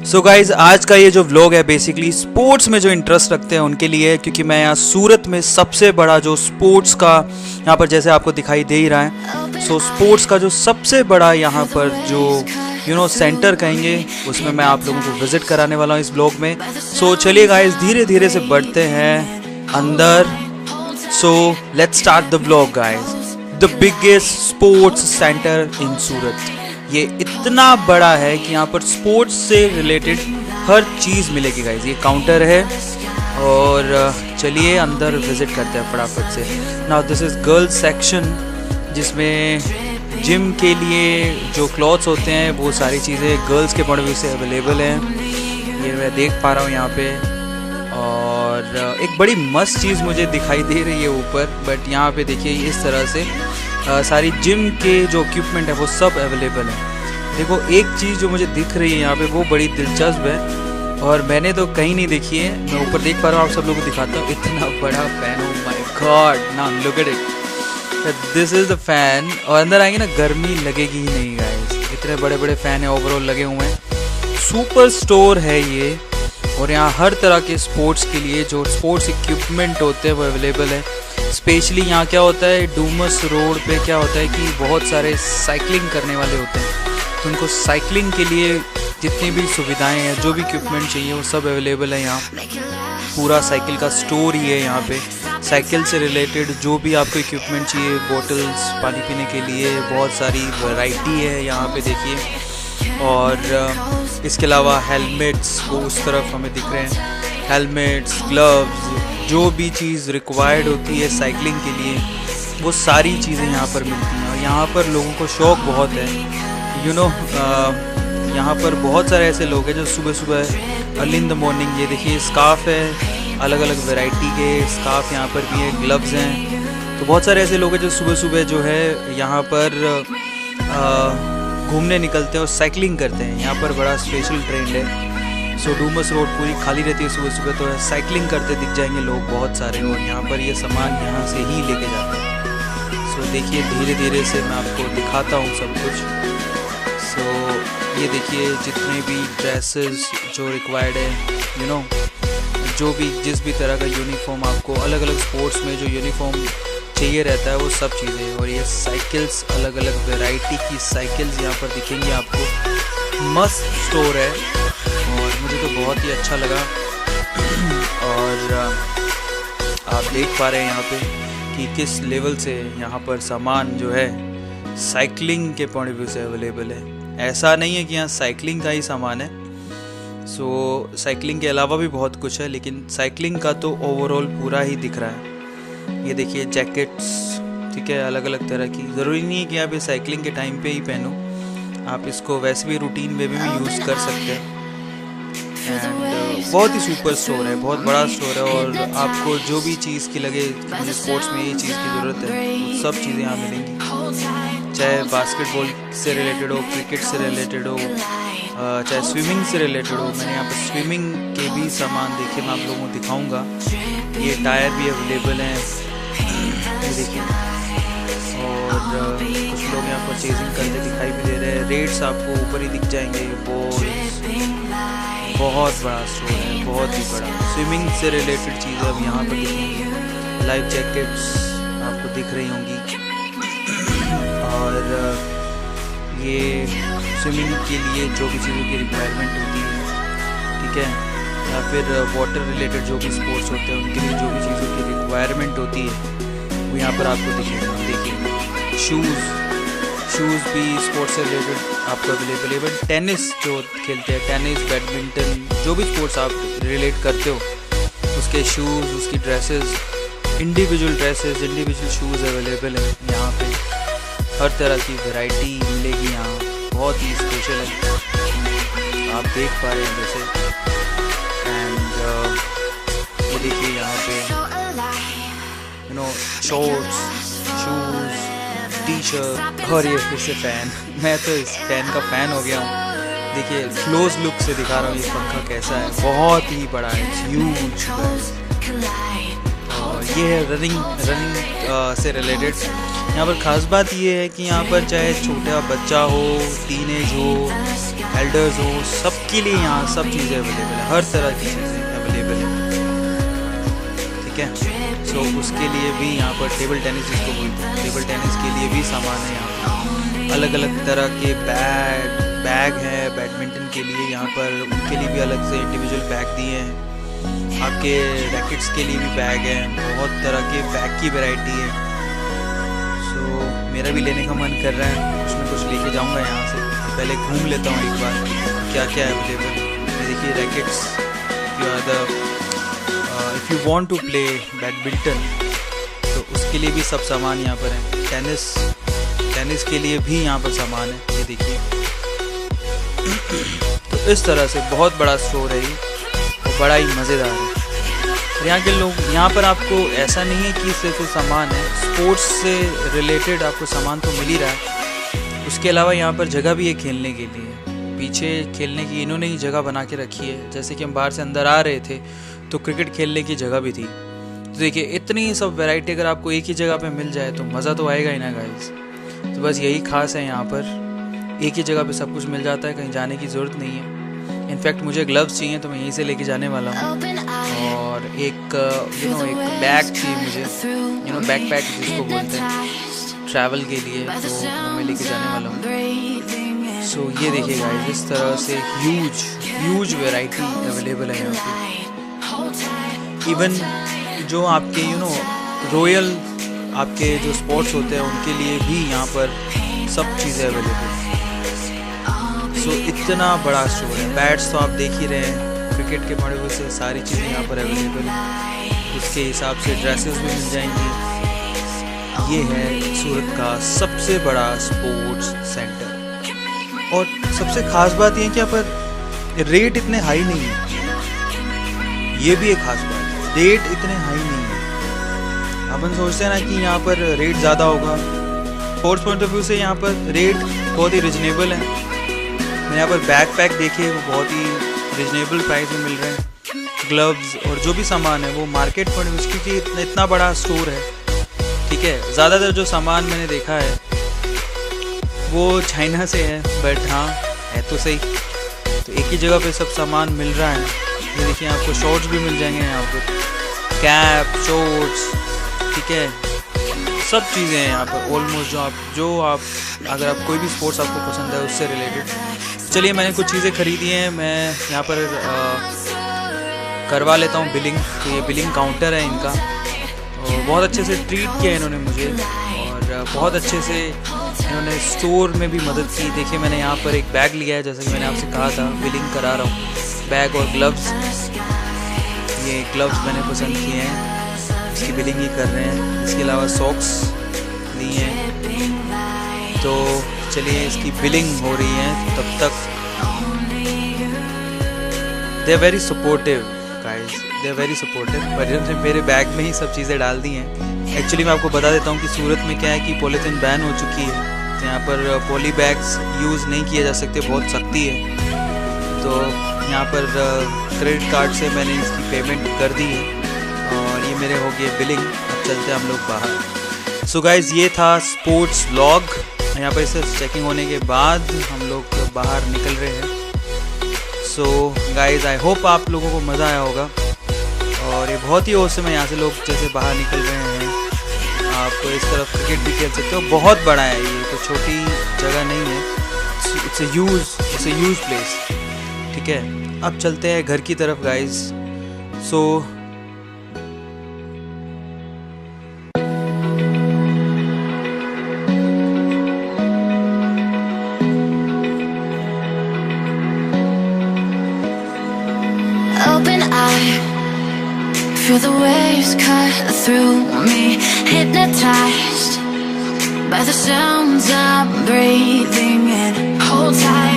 So guys आज का ये जो व्लॉग है बेसिकली स्पोर्ट्स में जो इंटरेस्ट रखते हैं उनके लिए है, क्योंकि मैं यहाँ सूरत में सबसे बड़ा जो स्पोर्ट्स का यहाँ पर जैसे आपको दिखाई दे ही रहा है। सो स्पोर्ट्स का जो सबसे बड़ा यहाँ पर जो सेंटर कहेंगे उसमें मैं आप लोगों को विजिट कराने वाला हूँ इस व्लॉग में। सो चलिए गाइज धीरे धीरे से बढ़ते हैं अंदर। So let's start the vlog guys. The biggest sports centre in Surat. ये इतना बड़ा है कि यहाँ पर स्पोर्ट्स से रिलेटेड हर चीज़ मिलेगी गाइज। ये काउंटर है और चलिए अंदर विजिट करते हैं फटाफट से। Now this is girls section जिसमें जिम के लिए जो क्लॉथ्स होते हैं वो सारी चीज़ें गर्ल्स के पॉइंट ऑफ व्यू से अवेलेबल हैं। ये मैं देख पा रहा हूँ यहाँ पे। और एक बड़ी मस्त चीज़ मुझे दिखाई दे रही है ऊपर, बट यहाँ पे देखिए इस तरह से सारी जिम के जो इक्विपमेंट है वो सब अवेलेबल है। देखो एक चीज़ जो मुझे दिख रही है यहाँ पे वो बड़ी दिलचस्प है और मैंने तो कहीं नहीं देखी है। मैं ऊपर देख पा रहा हूँ, आप सब लोगों को दिखाता हूँ। इतना बड़ा fan, oh my God, now look at it, this is the fan. और अंदर आएंगे ना गर्मी लगेगी ही नहीं गाइस, इतने बड़े बड़े फ़ैन है ओवरऑल लगे हुए हैं। सुपर स्टोर है ये और यहाँ हर तरह के स्पोर्ट्स के लिए जो स्पोर्ट्स इक्विपमेंट होते हैं वो अवेलेबल है। स्पेशली यहाँ क्या होता है, डूमस रोड पे क्या होता है कि बहुत सारे साइकिलिंग करने वाले होते हैं, तो उनको साइकिलिंग के लिए जितनी भी सुविधाएं हैं, जो भी इक्विपमेंट चाहिए वो सब अवेलेबल है यहाँ। पूरा साइकिल का स्टोर ही है यहाँ पे। साइकिल से रिलेटेड जो भी आपको इक्विपमेंट चाहिए, बोटल्स पानी पीने के लिए, बहुत सारी वैरायटी है यहाँ पे देखिए। और इसके अलावा हेलमेट्स वो उस तरफ हमें दिख रहे हैं, हेलमेट्स, ग्लव्स, जो भी चीज़ रिक्वायर्ड होती है साइकिलिंग के लिए वो सारी चीज़ें यहाँ पर मिलती हैं। और यहाँ पर लोगों को शौक़ बहुत है, यहाँ पर बहुत सारे ऐसे लोग हैं जो सुबह सुबह अर्ली इन द मॉर्निंग, ये देखिए स्कार्फ है, अलग अलग वैरायटी के स्कार्फ यहाँ पर भी है, ग्लव्स हैं। तो बहुत सारे ऐसे लोग हैं जो सुबह सुबह जो है यहाँ पर घूमने निकलते हैं और साइकिलिंग करते हैं। यहाँ पर बड़ा स्पेशल ट्रेंड है। सो डूमस रोड पूरी खाली रहती है सुबह सुबह, तो साइकिलिंग करते दिख जाएंगे लोग बहुत सारे। और यहाँ पर ये सामान यहाँ से ही लेके जाते हैं। सो देखिए धीरे धीरे से मैं आपको दिखाता हूँ सब कुछ। सो ये देखिए जितने भी ड्रेसेस जो रिक्वायर्ड है, जो भी जिस भी तरह का यूनिफॉर्म आपको अलग अलग स्पोर्ट्स में जो यूनिफॉर्म चाहिए रहता है वो सब चीज़ें। और ये साइकिल्स, अलग अलग वैरायटी की साइकिल्स यहाँ पर दिखेंगी आपको। मस्त स्टोर है और मुझे तो बहुत ही अच्छा लगा। और आप देख पा रहे हैं यहाँ पे कि किस लेवल से यहाँ पर सामान जो है साइकिलिंग के पॉइंट ऑफ व्यू से अवेलेबल है। ऐसा नहीं है कि यहाँ साइकिलिंग का ही सामान है। सो साइकिलिंग के अलावा भी बहुत कुछ है, लेकिन साइकिलिंग का तो ओवरऑल पूरा ही दिख रहा है। ये देखिए जैकेट्स, ठीक है, अलग अलग तरह की। ज़रूरी नहीं है कि आप ये साइकिलिंग के टाइम पे ही पहनो, आप इसको वैसे भी रूटीन में भी यूज़ कर सकते हैं। एंड बहुत ही सुपर स्टोर है, बहुत बड़ा स्टोर है। और आपको जो भी चीज़ की लगे कि मुझे स्पोर्ट्स में ये चीज़ की ज़रूरत है, वो सब चीज़ें यहाँ मिलेंगी। चाहे बास्केटबॉल से रिलेटेड हो, क्रिकेट से रिलेटेड हो, चाहे स्विमिंग से रिलेटेड हो। मैंने यहाँ पर स्विमिंग के भी सामान देखे, मैं आप लोगों को दिखाऊंगा। ये टायर भी अवेलेबल हैं, ये देखिए। और कुछ लोग यहाँ पर चेजिंग करते दिखाई भी दे रहे हैं। रेट्स आपको ऊपर ही दिख जाएंगे। बहुत बड़ा स्टोर है, बहुत ही बड़ा। स्विमिंग से रिलेटेड चीज़ें अब यहाँ पर दिखेंगी। लाइफ जैकेट्स आपको दिख रही होंगी। और ये स्विमिंग के लिए जो भी चीज़ों की रिक्वायरमेंट होती है, ठीक है, या फिर वाटर रिलेटेड जो भी स्पोर्ट्स होते हैं उनके लिए जो भी चीज़ों की रिक्वायरमेंट होती है वो यहाँ पर आपको दिखेगा। देखिए शूज़ भी स्पोर्ट्स से रिलेटेड आपको अवेलेबल है। इवन टेनिस जो खेलते हैं, टेनिस, बैडमिंटन, जो भी स्पोर्ट्स आप रिलेट करते हो उसके शूज़, उसकी dresses, individual dresses, individual shoes available हैं यहाँ पे। हर तरह की वैरायटी मिलेगी यहाँ, बहुत ही स्पेशल है, आप देख पा रहे हैं जैसे। एंड ये देखिए यहाँ पे शॉर्ट्स, शूज़, टी शर्ट। और ये फिर से फ़ैन, मैं तो इस फ़ैन का फ़ैन हो गया हूँ। देखिए क्लोज लुक से दिखा रहा हूँ ये पंखा कैसा है, बहुत ही बड़ा है, ह्यूज। ये है रनिंग से रिलेटेड। यहाँ पर ख़ास बात ये है कि यहाँ पर चाहे छोटा बच्चा हो, टीनेज हो, एल्डर्स हो, सबके लिए यहाँ सब चीज़ें अवेलेबल है, हर तरह की चीज़ें अवेलेबल है, ठीक है। सो उसके लिए भी यहाँ पर टेबल टेनिस जिसको बोलते हैं, टेबल टेनिस के लिए भी सामान है यहाँ पर। अलग अलग तरह के बैग है बैडमिंटन के लिए, यहाँ पर उनके लिए भी अलग से इंडिविजुअल बैग दिए हैं। आपके रैकेट्स के लिए भी बैग है, बहुत तरह के बैग की वैरायटी है। सो मेरा भी लेने का मन कर रहा है, कुछ ना कुछ लेके जाऊँगा यहाँ से। पहले घूम लेता हूँ एक बार क्या क्या है अवेलेबल। ये देखिए rackets, if you want to play badminton तो उसके लिए भी सब सामान यहाँ पर है। टेनिस के लिए भी यहाँ पर सामान है, ये देखिए। तो इस तरह से बहुत बड़ा स्टोर है ये और बड़ा ही मज़ेदार है। और यहाँ के लोग, यहाँ पर आपको ऐसा नहीं है कि सिर्फ सामान है, स्पोर्ट्स से रिलेटेड आपको सामान तो मिल ही रहा है। उसके अलावा यहाँ पर जगह भी है खेलने के लिए, पीछे खेलने की इन्होंने ही जगह बना के रखी है। जैसे कि हम बाहर से अंदर आ रहे थे तो क्रिकेट खेलने की जगह भी थी। तो देखिए इतनी सब वैरायटी अगर आपको एक ही जगह पे मिल जाए तो मज़ा तो आएगा ही ना गाइस। तो बस यही खास है यहाँ पर, एक ही जगह पे सब कुछ मिल जाता है, कहीं जाने की ज़रूरत नहीं है। इनफैक्ट मुझे ग्लव्स चाहिए तो मैं यहीं से लेके जाने वाला हूँ। और एक एक बैग चाहिए मुझे, बैकपैक जिसको बोलते हैं ट्रैवल के लिए, तो मैं लेके जाने वाला हूँ। सो ये देखिए गाइस, इस तरह से ह्यूज वैरायटी अवेलेबल है यहाँ पे। इवन जो आपके रॉयल आपके जो स्पोर्ट्स होते हैं उनके लिए भी यहाँ पर सब चीज़ें अवेलेबल हैं। सो इतना बड़ा स्टोर है। बैट्स तो आप देख ही रहे हैं, क्रिकेट के पड़े हुए से सारी चीज़ें यहाँ पर अवेलेबल हैं। उसके हिसाब से ड्रेसेस भी मिल जाएंगी। ये है सूरत का सबसे बड़ा स्पोर्ट्स सेंटर। और सबसे ख़ास बात ये है कि यहाँ पर रेट इतने हाई नहीं है, ये भी एक ख़ास बात है, रेट इतने हाई नहीं है। अपन सोचते हैं ना कि यहाँ पर रेट ज़्यादा होगा, स्पोर्ट्स पॉइंट ऑफ व्यू से यहाँ पर रेट बहुत ही रिजनेबल है। मैंने यहाँ पर बैकपैक देखे, वो बहुत ही रिजनेबल प्राइस में मिल रहे हैं। ग्लव्स और जो भी सामान है वो मार्केट पॉइंट ऑफ व्यू, क्योंकि इतना बड़ा स्टोर है, ठीक है। ज़्यादातर जो सामान मैंने देखा है वो चाइना से है, बट हाँ है तो सही। तो एक ही जगह पे सब सामान मिल रहा है। ये देखिए आपको शॉर्ट्स भी मिल जाएंगे यहाँ पर, कैप, शॉर्ट्स, ठीक है, सब चीज़ें हैं यहाँ पर ऑलमोस्ट। जो आप अगर आप कोई भी स्पोर्ट्स आपको पसंद है उससे रिलेटेड। चलिए मैंने कुछ चीज़ें खरीदी हैं, मैं यहाँ पर करवा लेता हूँ बिलिंग। तो ये बिलिंग काउंटर है इनका, और बहुत अच्छे से ट्रीट किया इन्होंने मुझे, और बहुत अच्छे से इन्होंने स्टोर में भी मदद की। देखिए मैंने यहाँ पर एक बैग लिया है, जैसा कि मैंने आपसे कहा था बिलिंग करा रहा हूँ। बैग और ग्लव्स, ये ग्लव्स मैंने पसंद किए हैं, इसकी बिलिंग ही कर रहे हैं। इसके अलावा सॉक्स लिए हैं, तो चलिए इसकी बिलिंग हो रही है तब तक। They are very supportive guys, they are very supportive. पर इन्होंने मेरे बैग में ही सब चीज़ें डाल दी हैं। एक्चुअली मैं आपको बता देता हूँ कि सूरत में क्या है कि पॉलीथीन बैन हो चुकी है, तो यहाँ पर पॉली बैग्स यूज़ नहीं किए जा सकते, बहुत सख्ती है। तो यहाँ पर क्रेडिट कार्ड से मैंने इसकी पेमेंट कर दी है, और ये मेरे हो गए बिलिंग। अब चलते हैं हम लोग बाहर। सो गाइज़ ये था स्पोर्ट्स व्लॉग। यहाँ पर इसे चेकिंग होने के बाद हम लोग बाहर निकल रहे हैं। सो गाइज़ आई होप आप लोगों को मज़ा आया होगा, और ये बहुत ही औसम है। यहाँ से लोग जैसे बाहर निकल रहे हैं, आप इस तरफ क्रिकेट भी खेल सकते हो। बहुत बड़ा है ये, तो छोटी जगह नहीं है, इट्स ए ह्यूज प्लेस, ठीक है। अब चलते हैं घर की तरफ guys. So feel the waves cut through me, hypnotized by the sounds I'm breathing in. Hold tight.